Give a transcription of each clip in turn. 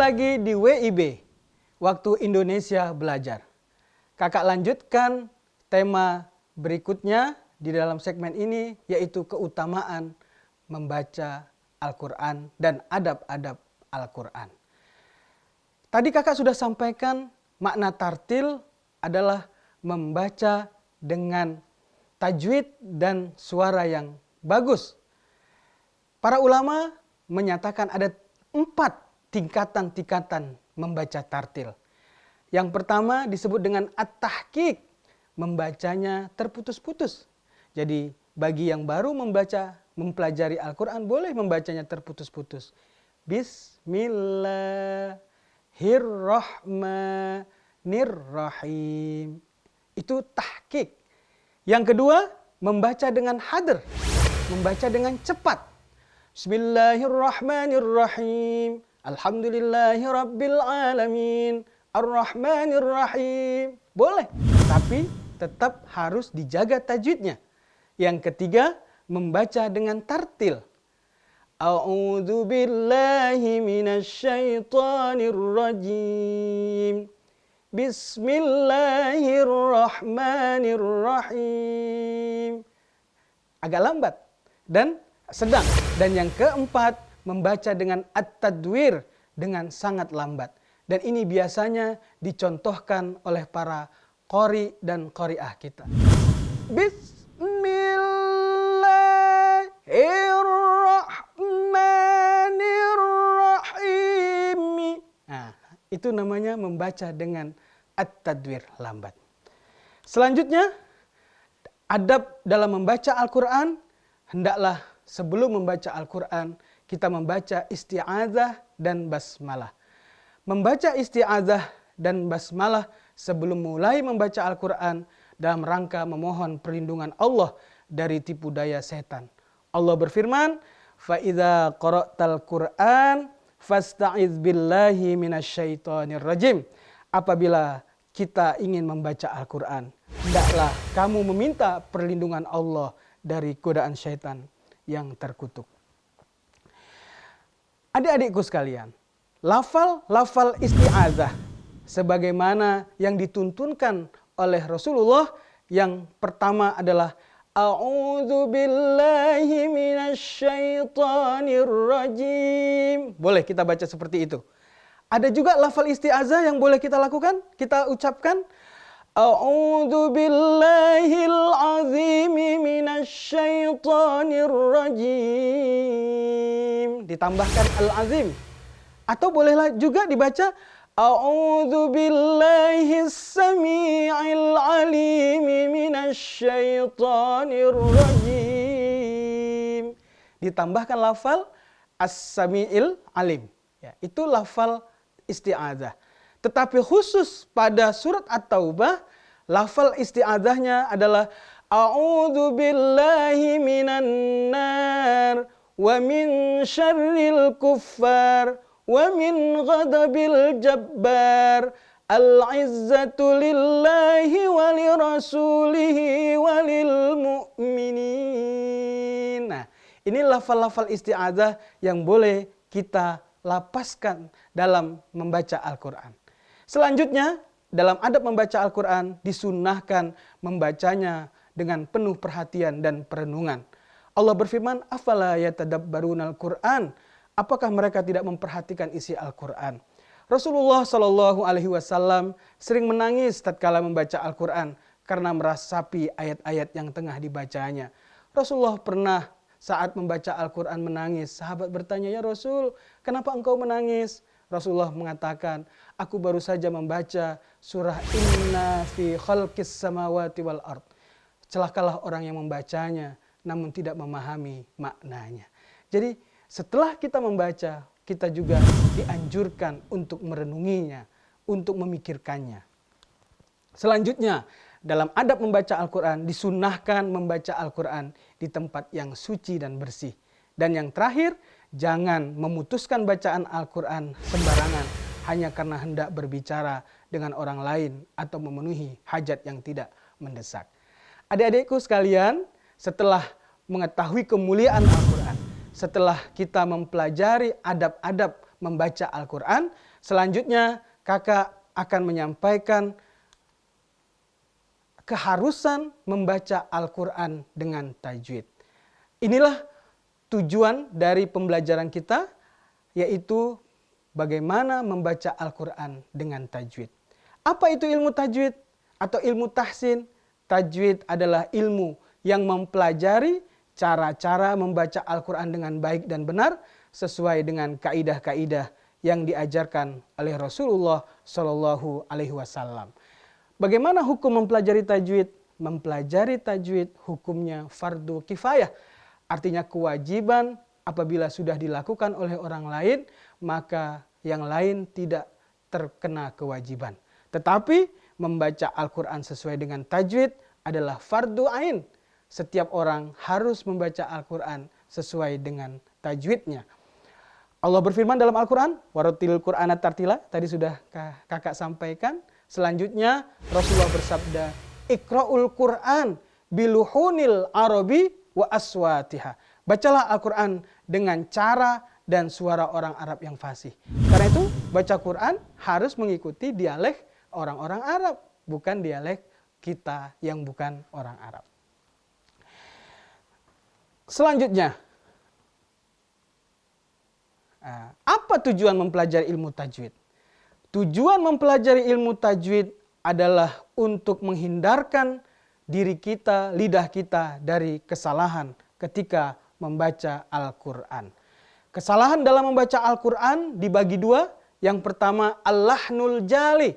lagi di WIB, Waktu Indonesia Belajar. Kakak lanjutkan tema berikutnya di dalam segmen ini, yaitu keutamaan membaca Al-Quran dan adab-adab Al-Quran. Tadi kakak sudah sampaikan makna tartil adalah membaca dengan tajwid dan suara yang bagus. Para ulama menyatakan ada 4 tingkatan-tingkatan membaca tartil. Yang pertama disebut dengan at-tahqiq, membacanya terputus-putus. Jadi bagi yang baru mempelajari Al-Quran boleh membacanya terputus-putus. Bismillahirrahmanirrahim. Itu tahqiq. Yang kedua, membaca dengan hadr, membaca dengan cepat. Bismillahirrahmanirrahim. Alhamdulillahirrabbilalamin. Ar-Rahmanirrahim. Boleh, tapi tetap harus dijaga tajwidnya. Yang ketiga, membaca dengan tartil. A'udzu billahi minasyaitonir rajim. Bismillahirrahmanirrahim. Agak lambat dan sedang. Dan yang keempat, membaca dengan at-tadwir, dengan sangat lambat. Dan ini biasanya dicontohkan oleh para qori dan qori'ah kita. Bismillahirrahmanirrahim. Nah, itu namanya membaca dengan at-tadwir, lambat. Selanjutnya, adab dalam membaca Al-Quran, hendaklah sebelum membaca Al-Quran, kita membaca isti'adzah dan basmalah. Membaca isti'adzah dan basmalah sebelum mulai membaca Al-Quran dalam rangka memohon perlindungan Allah dari tipu daya setan. Allah berfirman, فَإِذَا قَرَأْتَ الْقُرْآنَ فَاسْتَعِذْ بِاللَّهِ مِنَ الشَّيْطَانِ الرَّجِيمِ. Apabila kita ingin membaca Al-Quran, hendaklah kamu meminta perlindungan Allah dari godaan syaitan yang terkutuk. Adik-adikku sekalian, lafal isti'adzah sebagaimana yang dituntunkan oleh Rasulullah, yang pertama adalah A'udzu billahi minasyaitonir rajim. Boleh kita baca seperti itu. Ada juga lafal isti'adzah yang boleh kita lakukan, kita ucapkan A'udzu billahil azim minasyaitonir rajim. Ditambahkan al-azim. Atau bolehlah juga dibaca A'udzu billahis samii'il alim minasyaitonir rajim. Ditambahkan lafal as-sami'il alim. Ya, itu lafal isti'adzah. Tetapi khusus pada surat At-Taubah, lafal isti'adzahnya adalah A'udzu billahi minan nar wa min syarril kuffar wa min ghadabil jabbar. Al-izzatu lillahi wa lirasulihi wa lil mu'minin. Nah, ini lafal-lafal isti'adzah yang boleh kita lapaskan dalam membaca Al-Quran. Selanjutnya, dalam adab membaca Al-Quran disunnahkan membacanya dengan penuh perhatian dan perenungan. Allah berfirman, "Afala yatadabbarunal Qur'an?" Apakah mereka tidak memperhatikan isi Al-Quran? Rasulullah Shallallahu Alaihi Wasallam sering menangis tatkala membaca Al-Quran karena merasapi ayat-ayat yang tengah dibacanya. Rasulullah pernah saat membaca Al-Quran menangis. Sahabat bertanya, "Ya Rasul, kenapa engkau menangis?" Rasulullah mengatakan, "Aku baru saja membaca surah Inna fi khalqis samawati wal ard." Celakalah orang yang membacanya namun tidak memahami maknanya. Jadi setelah kita membaca, kita juga dianjurkan untuk merenunginya, untuk memikirkannya. Selanjutnya, dalam adab membaca Al-Quran, disunnahkan membaca Al-Quran di tempat yang suci dan bersih. Dan yang terakhir, jangan memutuskan bacaan Al-Quran sembarangan hanya karena hendak berbicara dengan orang lain atau memenuhi hajat yang tidak mendesak. Adik-adikku sekalian, setelah mengetahui kemuliaan Al-Quran, setelah kita mempelajari adab-adab membaca Al-Quran, Selanjutnya kakak akan menyampaikan keharusan membaca Al-Quran dengan tajwid. Inilah tujuan dari pembelajaran kita, yaitu bagaimana membaca Al-Quran dengan tajwid. Apa itu ilmu tajwid atau ilmu tahsin? Tajwid adalah ilmu yang mempelajari cara-cara membaca Al-Quran dengan baik dan benar sesuai dengan kaidah-kaidah yang diajarkan oleh Rasulullah Shallallahu Alaihi Wasallam. Bagaimana hukum mempelajari tajwid? Mempelajari tajwid hukumnya fardu kifayah. Artinya kewajiban apabila sudah dilakukan oleh orang lain, maka yang lain tidak terkena kewajiban. Tetapi membaca Al-Quran sesuai dengan tajwid adalah fardu ain. Setiap orang harus membaca Al-Quran sesuai dengan tajwidnya. Allah berfirman dalam Al-Quran, warattilil Qur'ana tartila, tadi sudah kakak sampaikan. Selanjutnya Rasulullah bersabda, Iqra'ul Qur'an biluhunil arabi wa aswatiha. Bacalah Al-Quran dengan cara dan suara orang Arab yang fasih. Karena itu baca Quran harus mengikuti dialek orang-orang Arab, bukan dialek kita yang bukan orang Arab. Selanjutnya, apa tujuan mempelajari ilmu tajwid? Tujuan mempelajari ilmu tajwid adalah untuk menghindarkan diri kita, lidah kita dari kesalahan ketika membaca Al-Quran. Kesalahan dalam membaca Al-Quran dibagi dua. Yang pertama, al-lahnul jali,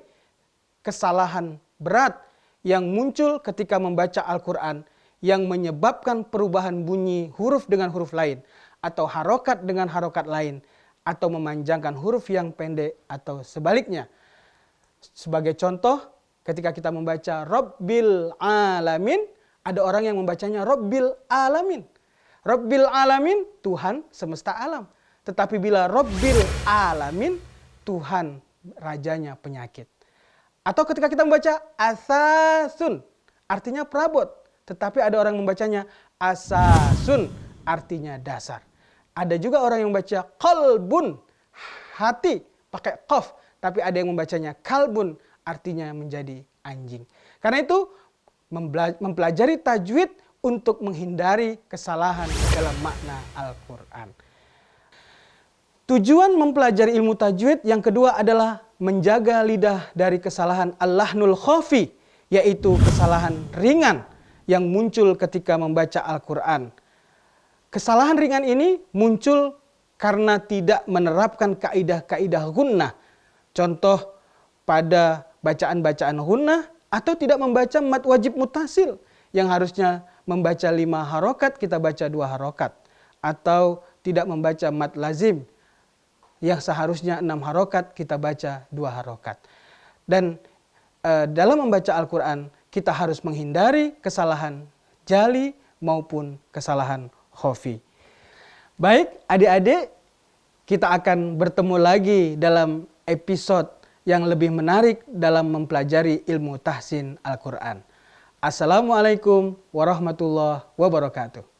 kesalahan berat yang muncul ketika membaca Al-Quran yang menyebabkan perubahan bunyi huruf dengan huruf lain atau harokat dengan harokat lain atau memanjangkan huruf yang pendek atau sebaliknya. Sebagai contoh, ketika kita membaca Rabbil Alamin, ada orang yang membacanya Rabbil Alamin. Rabbil Alamin, Tuhan semesta alam. Tetapi bila Rabbil Alamin, Tuhan rajanya penyakit. Atau ketika kita membaca Asasun, artinya perabot. Tetapi ada orang yang membacanya Asasun, artinya dasar. Ada juga orang yang membaca Qalbun, hati, pakai qaf. Tapi ada yang membacanya Kalbun, artinya menjadi anjing. Karena itu mempelajari tajwid untuk menghindari kesalahan dalam makna Al-Quran. Tujuan mempelajari ilmu tajwid yang kedua adalah menjaga lidah dari kesalahan al-lahnul khafi, yaitu kesalahan ringan yang muncul ketika membaca Al-Quran. Kesalahan ringan ini muncul karena tidak menerapkan kaidah-kaidah gunnah. Contoh pada bacaan-bacaan gunnah atau tidak membaca mad wajib mutasil yang harusnya membaca 5 harokat, kita baca 2 harokat. Atau tidak membaca mad lazim yang seharusnya 6 harokat, kita baca 2 harokat. Dan dalam membaca Al-Quran, kita harus menghindari kesalahan jali maupun kesalahan khafi. Baik, adik-adik, kita akan bertemu lagi dalam episode yang lebih menarik dalam mempelajari ilmu tahsin Al-Quran. Assalamualaikum warahmatullahi wabarakatuh.